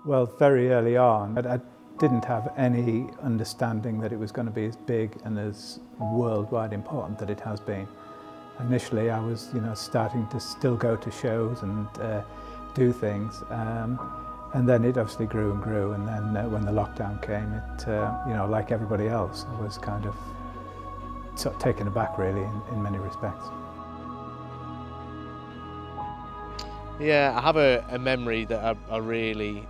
Well, very early on, I didn't have any understanding that it was going to be as big and as worldwide important that it has been. Initially, I was, starting to still go to shows and do things, and then it obviously grew and grew. And then when the lockdown came, it, like everybody else, I was kind of sort of taken aback, really, in many respects. Yeah, I have a memory that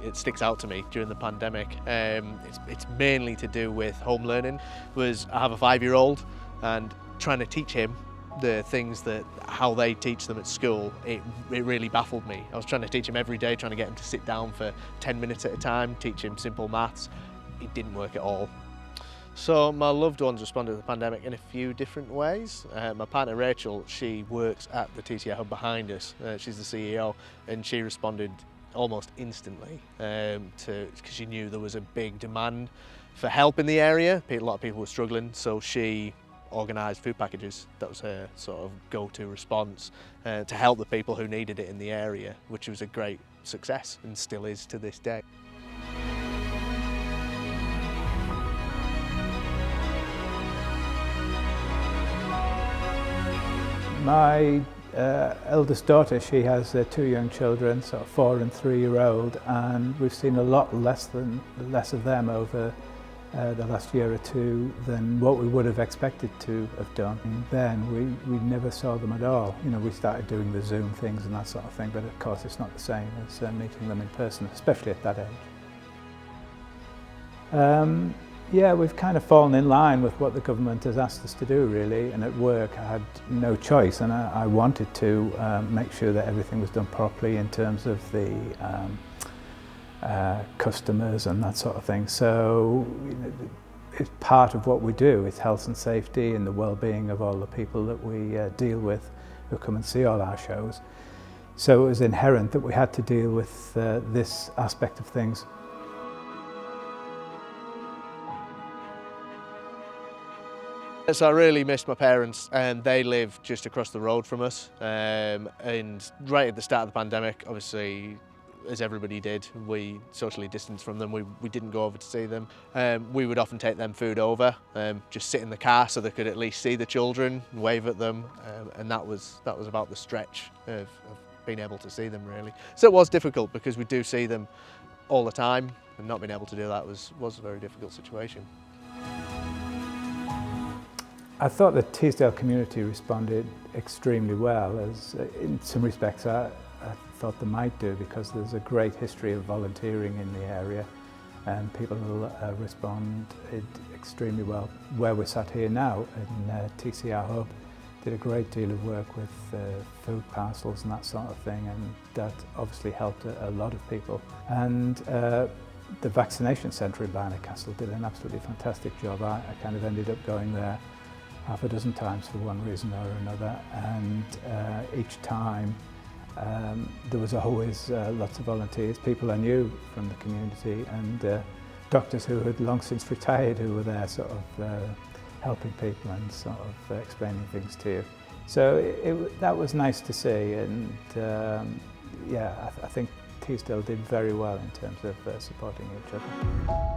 it sticks out to me during the pandemic. It's mainly to do with home learning. I have a 5-year-old, and trying to teach him the things how they teach them at school, it really baffled me. I was trying to teach him every day, trying to get him to sit down for 10 minutes at a time, teach him simple maths. It didn't work at all. So my loved ones responded to the pandemic in a few different ways. My partner Rachel, she works at the TCI hub behind us. She's the CEO, and she responded almost instantly because she knew there was a big demand for help in the area. A lot of people were struggling, so she organised food packages. That was her sort of go-to response to help the people who needed it in the area, which was a great success and still is to this day. My eldest daughter, she has 2 young children, sort of 4 and 3-year-old, and we've seen a lot less of them over the last year or two than what we would have expected to have done. And then we never saw them at all. We started doing the Zoom things and that sort of thing, but of course it's not the same as meeting them in person, especially at that age. Yeah, we've kind of fallen in line with what the government has asked us to do, really, and at work I had no choice, and I wanted to make sure that everything was done properly in terms of the customers and that sort of thing. So it's part of what we do. It's health and safety and the well-being of all the people that we deal with who come and see all our shows. So it was inherent that we had to deal with this aspect of things. So I really missed my parents, and they live just across the road from us. And right at the start of the pandemic, obviously, as everybody did, we socially distanced from them. We didn't go over to see them. We would often take them food over, just sit in the car so they could at least see the children, wave at them, and that was about the stretch of being able to see them, really. So it was difficult because we do see them all the time, and not being able to do that was a very difficult situation. I thought the Teesdale community responded extremely well, as in some respects I thought they might do, because there's a great history of volunteering in the area, and people responded extremely well. Where we're sat here now in TCR Hub, did a great deal of work with food parcels and that sort of thing, and that obviously helped a lot of people. And the vaccination centre in Barnard Castle did an absolutely fantastic job. I kind of ended up going there half a dozen times for one reason or another, and each time there was always lots of volunteers, people I knew from the community, and doctors who had long since retired who were there sort of helping people and sort of explaining things to you. So that was nice to see, and yeah, I think Teesdale did very well in terms of supporting each other.